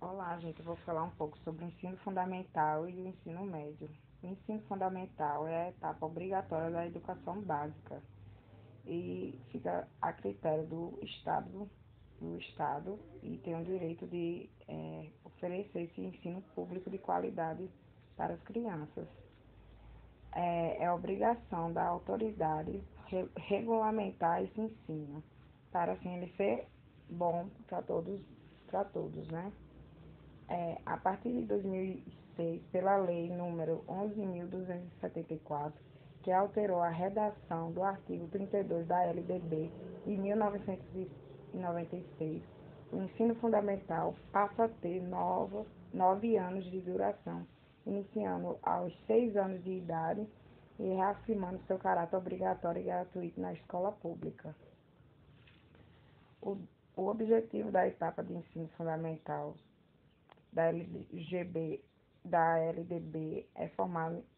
Olá, gente. Eu vou falar um pouco sobre o ensino fundamental e o ensino médio. O ensino fundamental é a etapa obrigatória da educação básica e fica a critério do Estado e tem o direito de oferecer esse ensino público de qualidade para as crianças. É obrigação da autoridade regulamentar esse ensino, para assim ele ser bom para todos, né? A partir de 2006, pela Lei número 11.274, que alterou a redação do artigo 32 da LDB de 1996, o ensino fundamental passa a ter 9 anos de duração, iniciando aos 6 anos de idade e reafirmando seu caráter obrigatório e gratuito na escola pública. O, o objetivo da etapa de ensino fundamental da LDB é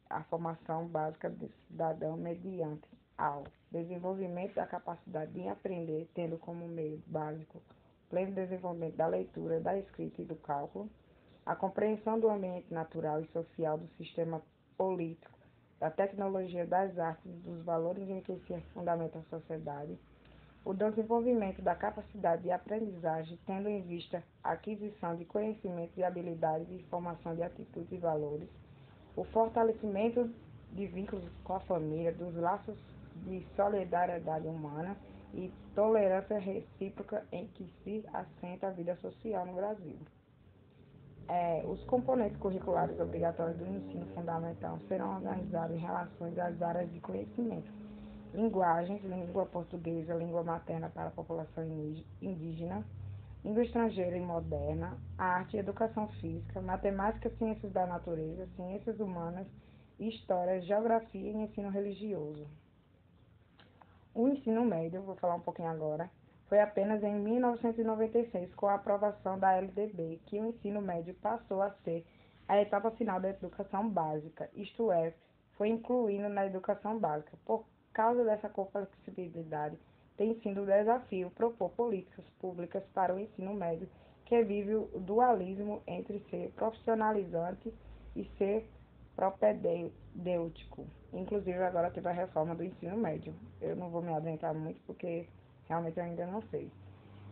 a formação básica do cidadão mediante ao desenvolvimento da capacidade de aprender, tendo como meio básico o pleno desenvolvimento da leitura, da escrita e do cálculo, a compreensão do ambiente natural e social, do sistema político, da tecnologia, das artes e dos valores em que se fundamenta a sociedade, o desenvolvimento da capacidade de aprendizagem, tendo em vista a aquisição de conhecimentos e habilidades e formação de atitudes e valores, o fortalecimento de vínculos com a família, dos laços de solidariedade humana e tolerância recíproca em que se assenta a vida social no Brasil. Os componentes curriculares obrigatórios do ensino fundamental serão organizados em relação às áreas de conhecimento: linguagens, língua portuguesa, língua materna para a população indígena, língua estrangeira e moderna, arte, educação física, matemática, ciências da natureza, ciências humanas, história, geografia e ensino religioso. O ensino médio, vou falar um pouquinho agora, foi apenas em 1996, com a aprovação da LDB, que o ensino médio passou a ser a etapa final da educação básica, isto é, foi incluído na educação básica. Por causa dessa complexibilidade, tem sido um desafio propor políticas públicas para o ensino médio, que vive o dualismo entre ser profissionalizante e ser propedêutico. Inclusive, agora teve a reforma do ensino médio. Eu não vou me adentrar muito porque realmente eu ainda não sei.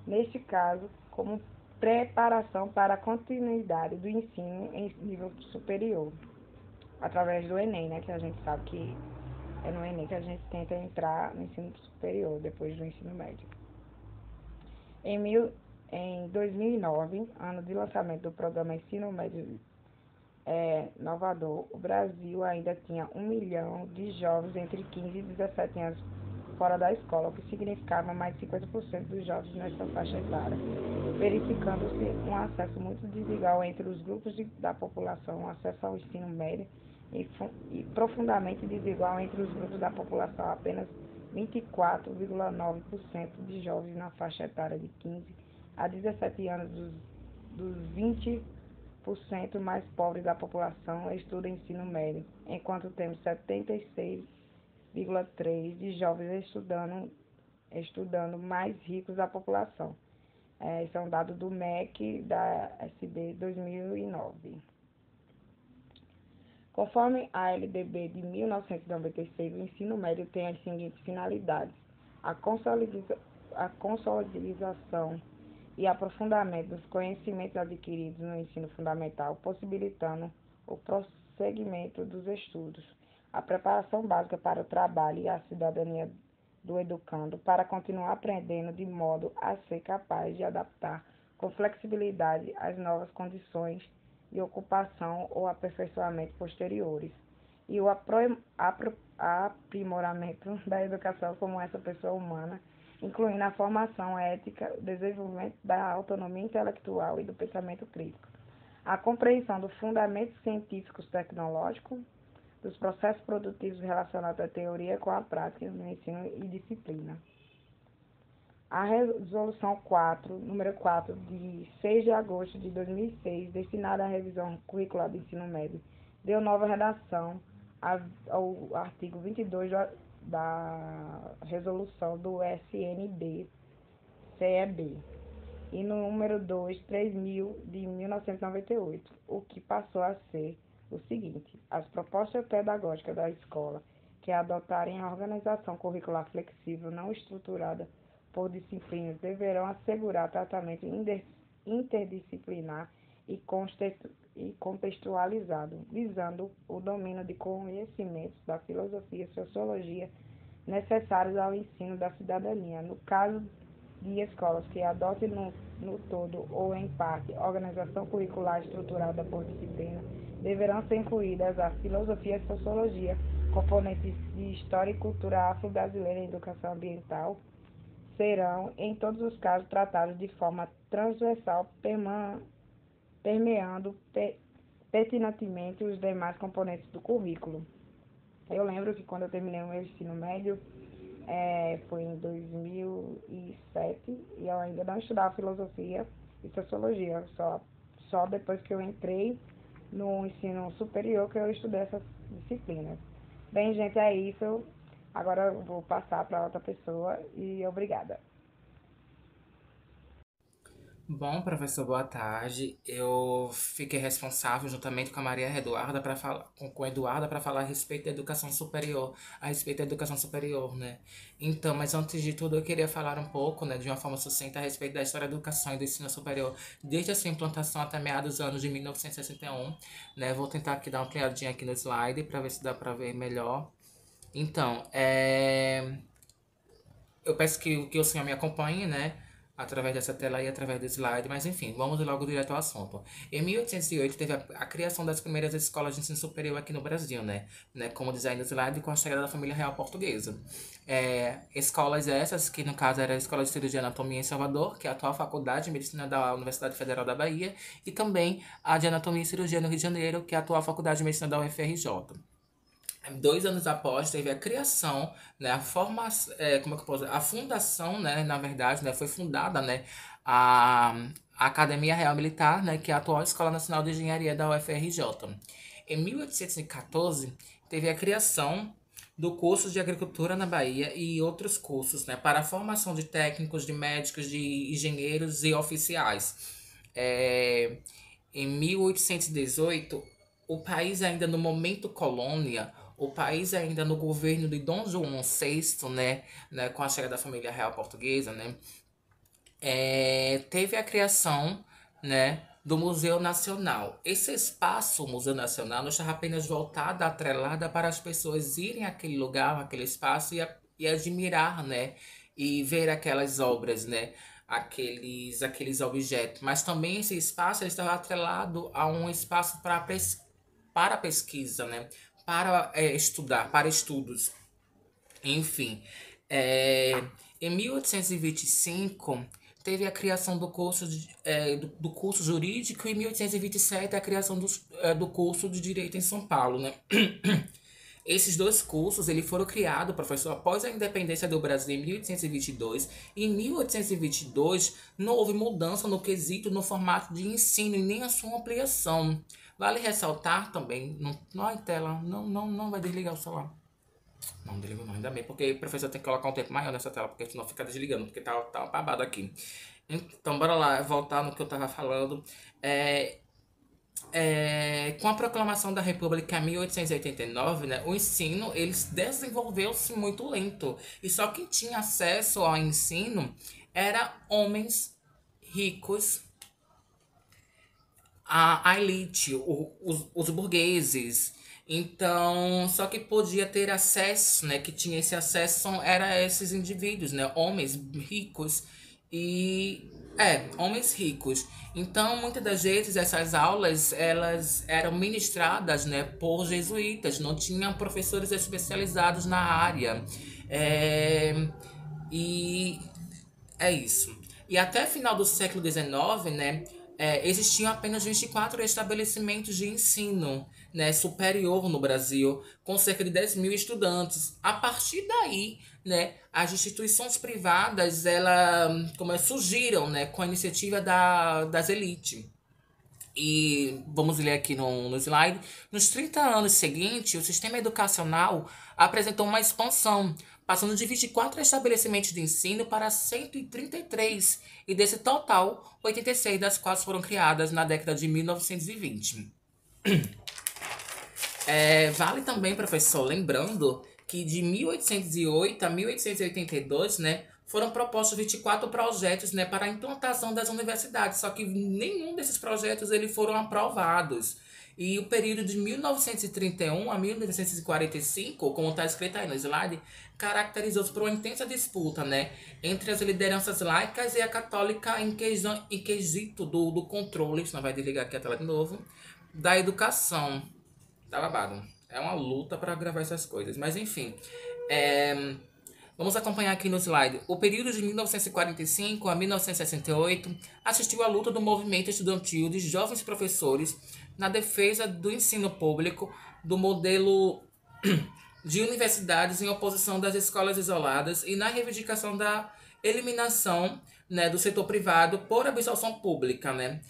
Neste caso, como preparação para a continuidade do ensino em nível superior, através do Enem, né, que a gente sabe que é no Enem que a gente tenta entrar no ensino superior, depois do ensino médio. Em 2009, ano de lançamento do programa Ensino Médio Inovador, o Brasil ainda tinha 1 milhão de jovens entre 15 e 17 anos fora da escola, o que significava mais de 50% dos jovens nessa faixa etária, verificando-se um acesso muito desigual entre os grupos da população, um acesso ao ensino médio e profundamente desigual entre os grupos da população. Apenas 24,9% de jovens na faixa etária de 15 a 17 anos dos 20% mais pobres da população estudam ensino médio, enquanto temos 76,3% de jovens estudando mais ricos da população. Esse é um dado do MEC da SB 2009. Conforme a LDB de 1996, o ensino médio tem as seguintes finalidades: a consolidação e aprofundamento dos conhecimentos adquiridos no ensino fundamental, possibilitando o prosseguimento dos estudos, a preparação básica para o trabalho e a cidadania do educando, para continuar aprendendo de modo a ser capaz de adaptar com flexibilidade as novas condições de ocupação ou aperfeiçoamento posteriores, e o aprimoramento da educação como essa pessoa humana, incluindo a formação ética, o desenvolvimento da autonomia intelectual e do pensamento crítico, a compreensão dos fundamentos científicos tecnológicos, dos processos produtivos relacionados à teoria com a prática no ensino e disciplina. A Resolução número 4, de 6 de agosto de 2006, destinada à revisão curricular do ensino médio, deu nova redação ao artigo 22 da Resolução do SNB-CEB, e no número 2, 3.000 de 1998, o que passou a ser o seguinte: as propostas pedagógicas da escola que adotarem a organização curricular flexível não estruturada por disciplinas deverão assegurar tratamento interdisciplinar e contextualizado, visando o domínio de conhecimentos da filosofia e sociologia necessários ao ensino da cidadania. No caso de escolas que adotem no todo ou em parte organização curricular estruturada por disciplina, deverão ser incluídas a filosofia e sociologia, componentes de história e cultura afro-brasileira e educação ambiental, serão, em todos os casos, tratados de forma transversal, permeando pertinentemente os demais componentes do currículo. Eu lembro que quando eu terminei o meu ensino médio, foi em 2007, e eu ainda não estudava filosofia e sociologia, só depois que eu entrei no ensino superior que eu estudei essas disciplinas. Bem, gente, é isso. Agora eu vou passar para outra pessoa e obrigada. Bom, professor, boa tarde. Eu fiquei responsável, juntamente com a Maria Eduarda, para falar com a Eduarda para falar a respeito da educação superior, a respeito da educação superior, né? Então, mas antes de tudo, eu queria falar um pouco, né, de uma forma sucinta a respeito da história da educação e do ensino superior, desde a sua implantação até meados dos anos de 1961, né? Vou tentar aqui dar uma ampliadinha aqui no slide para ver se dá para ver melhor. Então, eu peço que o senhor me acompanhe, né? Através dessa tela e através do slide, mas enfim, vamos logo direto ao assunto. Em 1808 teve a criação das primeiras escolas de ensino superior aqui no Brasil, né? Como diz aí no slide, com a chegada da família real portuguesa. Escolas essas, que no caso era a Escola de Cirurgia e Anatomia em Salvador, que é a atual Faculdade de Medicina da Universidade Federal da Bahia, e também a de Anatomia e Cirurgia no Rio de Janeiro, que é a atual Faculdade de Medicina da UFRJ. 2 anos após, teve a criação, né, a formação, como é que eu posso dizer? A fundação, né, na verdade, né, foi fundada, né, a Academia Real Militar, né, que é a atual Escola Nacional de Engenharia da UFRJ. Em 1814, teve a criação do curso de agricultura na Bahia e outros cursos, né, para a formação de técnicos, de médicos, de engenheiros e oficiais. É, Em 1818, o país ainda no momento colônia, o país ainda no governo de Dom João VI, né, com a chegada da família real portuguesa, né, teve a criação, né, do Museu Nacional. Esse espaço, o Museu Nacional, não estava apenas voltado, atrelada para as pessoas irem àquele lugar, àquele espaço e admirar, né, e ver aquelas obras, né, aqueles objetos. Mas também esse espaço ele estava atrelado a um espaço para pesquisa, né, para estudar, para estudos. Enfim, é, em 1825 teve a criação do curso jurídico e em 1827 a criação do curso de direito em São Paulo, né? Esses dois cursos eles foram criados, professor, após a independência do Brasil em 1822. E em 1822 não houve mudança no quesito, no formato de ensino e nem a sua ampliação. Vale ressaltar também, não é tela, não vai desligar o celular. Não desligou não, ainda bem, porque o professor tem que colocar um tempo maior nessa tela, porque senão fica desligando, porque tá babado aqui. Então, bora lá, voltar no que eu tava falando. É, com a proclamação da República em 1889, né, o ensino ele desenvolveu-se muito lento. E só quem tinha acesso ao ensino era homens ricos, a elite, os burgueses. Então, só que podia ter acesso, né? Que tinha esse acesso era esses indivíduos, né? Homens ricos e homens ricos. Então, muitas das vezes essas aulas elas eram ministradas, né, por jesuítas, não tinham professores especializados na área. É, e é isso. E até final do século XIX, né, existiam apenas 24 estabelecimentos de ensino, né, superior no Brasil, com cerca de 10.000 estudantes. A partir daí, né, as instituições privadas surgiram, né, com a iniciativa das elites. E vamos ler aqui no slide. Nos 30 anos seguintes, o sistema educacional apresentou uma expansão, passando de 24 estabelecimentos de ensino para 133, e desse total, 86 das quais foram criadas na década de 1920. Vale também, professor, lembrando que de 1808 a 1882, né, foram propostos 24 projetos, né, para a implantação das universidades, só que nenhum desses projetos eles foram aprovados. E o período de 1931 a 1945, como está escrito aí no slide, caracterizou-se por uma intensa disputa, né, entre as lideranças laicas e a católica em quesito do controle, isso não vai desligar aqui a tela de novo, da educação. Tá babado. É uma luta para gravar essas coisas. Mas enfim. Vamos acompanhar aqui no slide. O período de 1945 a 1968 assistiu à luta do movimento estudantil de jovens professores na defesa do ensino público, do modelo de universidades em oposição das escolas isoladas e na reivindicação da eliminação, né, do setor privado por absorção pública, né?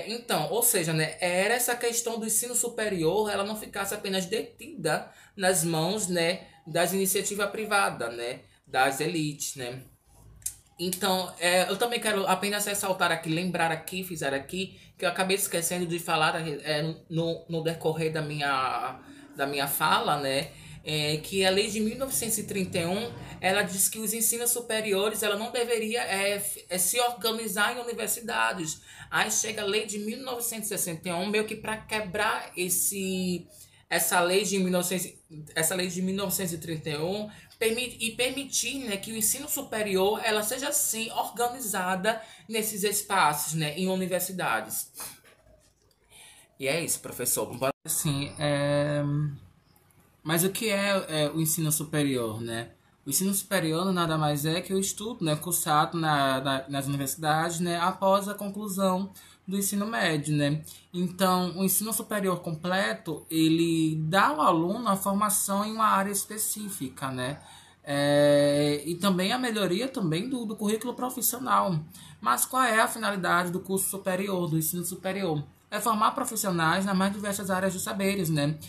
Então, ou seja, né, era essa questão do ensino superior, ela não ficasse apenas detida nas mãos, né, das iniciativas privadas, né, das elites, né. Então, eu também quero apenas ressaltar aqui, lembrar aqui, fizer aqui, que eu acabei esquecendo de falar no decorrer da minha fala, né, que a lei de 1931, ela diz que os ensinos superiores, ela não deveria se organizar em universidades. Aí chega a lei de 1961, meio que para quebrar essa lei de 1931 e permitir, né, que o ensino superior ela seja assim organizada nesses espaços, né, em universidades. E é isso, professor. Bora assim, mas o que é o ensino superior, né? O ensino superior nada mais é que o estudo, né, cursado nas universidades, né, após a conclusão do ensino médio, né? Então, o ensino superior completo, ele dá ao aluno a formação em uma área específica, né? E também a melhoria também do currículo profissional. Mas qual é a finalidade do curso superior, do ensino superior? É formar profissionais nas mais diversas áreas dos saberes, né?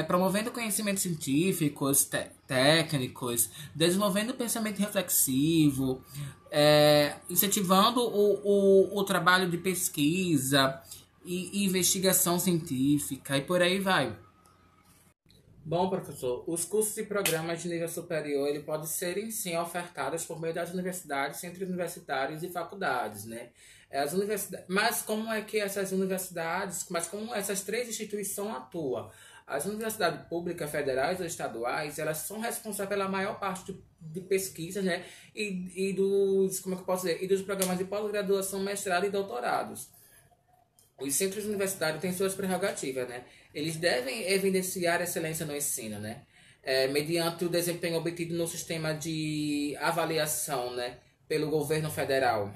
Promovendo conhecimentos científicos, técnicos, desenvolvendo o pensamento reflexivo, incentivando o trabalho de pesquisa e investigação científica, e por aí vai. Bom, professor, os cursos e programas de nível superior ele podem ser, sim, ofertados por meio das universidades, centros universitários e faculdades, né? Mas como é que como essas três instituições atuam? As universidades públicas, federais ou estaduais, elas são responsáveis pela maior parte de pesquisas, né? E dos, como é que eu posso dizer? E dos programas de pós-graduação, mestrado e doutorados. Os centros universitários têm suas prerrogativas, né? Eles devem evidenciar excelência no ensino, né? Mediante o desempenho obtido no sistema de avaliação, né, pelo governo federal.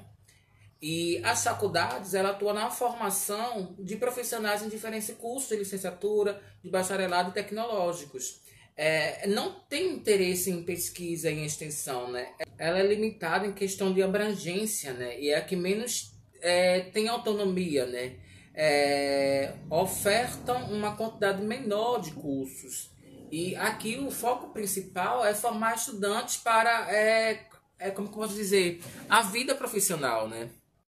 E as faculdades, ela atua na formação de profissionais em diferentes cursos de licenciatura, de bacharelado e tecnológicos. Não tem interesse em pesquisa e em extensão, né? Ela é limitada em questão de abrangência, né? E é a que menos tem autonomia, né? Ofertam uma quantidade menor de cursos. E aqui o foco principal é formar estudantes para, como que eu posso dizer, a vida profissional, né?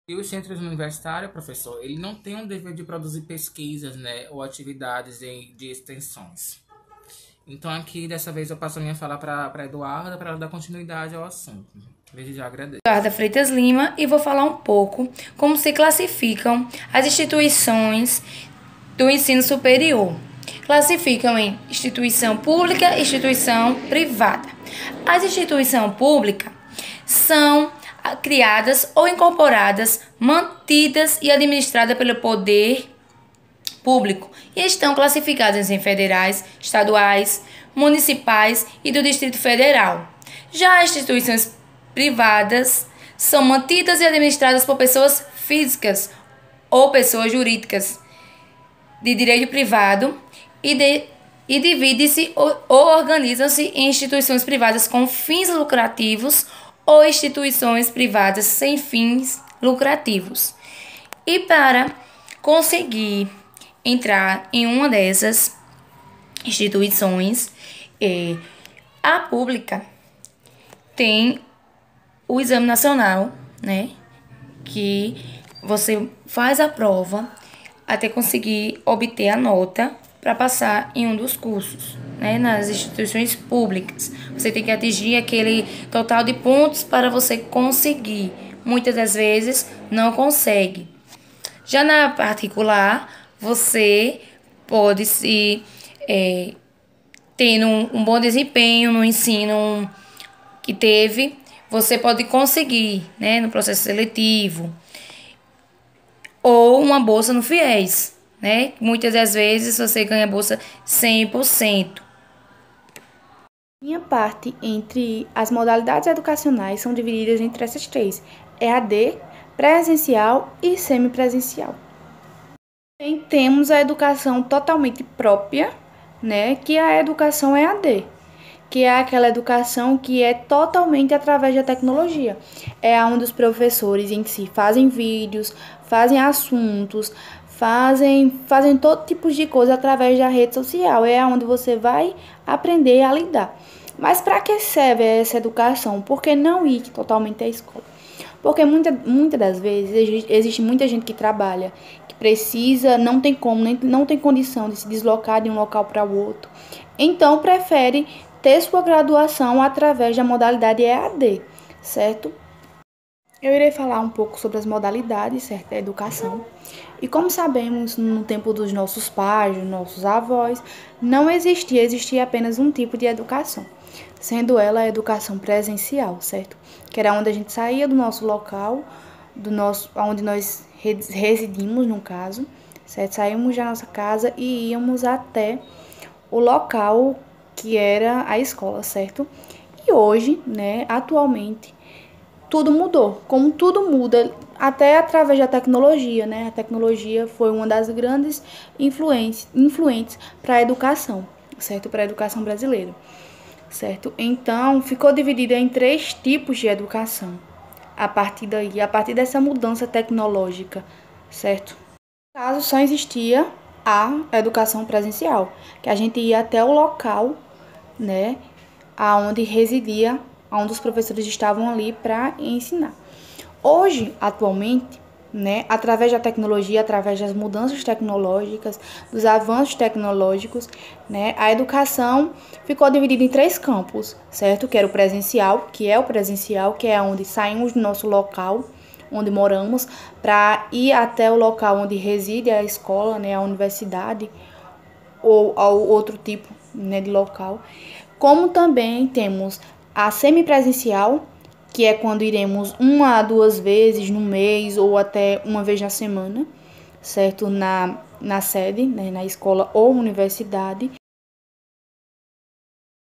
E os centros universitários, professor, ele não tem um dever de produzir pesquisas, né, ou atividades de extensões. Então aqui, dessa vez, eu passo a minha fala para a Eduarda, para ela dar continuidade ao assunto. Desde já agradeço. Eduarda Freitas Lima, e vou falar um pouco como se classificam as instituições do ensino superior. Classificam em instituição pública e instituição privada. As instituições públicas são criadas ou incorporadas, mantidas e administradas pelo poder público e estão classificadas em federais, estaduais, municipais e do Distrito Federal. Já as instituições privadas são mantidas e administradas por pessoas físicas ou pessoas jurídicas de direito privado e dividem-se ou organizam-se em instituições privadas com fins lucrativos ou instituições privadas sem fins lucrativos. E para conseguir entrar em uma dessas instituições, a pública tem o exame nacional, né? Que você faz a prova até conseguir obter a nota para passar em um dos cursos, né? Nas instituições públicas. Você tem que atingir aquele total de pontos para você conseguir. Muitas das vezes não consegue. Já na particular, você pode se tendo um bom desempenho no ensino que teve, você pode conseguir, né, no processo seletivo, ou uma bolsa no FIES, né? Muitas das vezes você ganha bolsa 100%. Minha parte entre as modalidades educacionais são divididas entre essas três: EAD, presencial e semipresencial. Também temos a educação totalmente própria, né, que é a educação EAD, que é aquela educação que é totalmente através da tecnologia. É onde os professores em si fazem vídeos, fazem assuntos, fazem todo tipo de coisa através da rede social. É onde você vai aprender a lidar. Mas para que serve essa educação? Por que não ir totalmente à escola? Porque muitas das vezes existe muita gente que trabalha, que precisa, não tem como, não tem condição de se deslocar de um local para o outro. Então, prefere ter sua graduação através da modalidade EAD, certo? Eu irei falar um pouco sobre as modalidades, certo, da educação. E como sabemos, no tempo dos nossos pais, dos nossos avós, não existia apenas um tipo de educação, sendo ela a educação presencial, certo? Que era onde a gente saía do nosso local, onde nós residimos, no caso, certo? Saímos da nossa casa e íamos até o local que era a escola, certo? E hoje, né, atualmente, tudo mudou. Como tudo muda, até através da tecnologia, né? A tecnologia foi uma das grandes influentes para a educação, certo? Para a educação brasileira, certo? Então, ficou dividida em 3 tipos de educação. A partir dessa mudança tecnológica, certo? No caso, só existia a educação presencial, que a gente ia até o local, né, aonde residia, onde os professores estavam ali para ensinar. Hoje, atualmente, né, através da tecnologia, através das mudanças tecnológicas, dos avanços tecnológicos, né, a educação ficou dividida em 3 campos, certo? Que era o presencial, que é onde saímos do nosso local, onde moramos, para ir até o local onde reside a escola, né, a universidade, ou outro tipo, né, de local. Como também temos a semipresencial, que é quando iremos 1 a 2 vezes no mês ou até uma vez na semana, certo? Na sede, né, na escola ou universidade.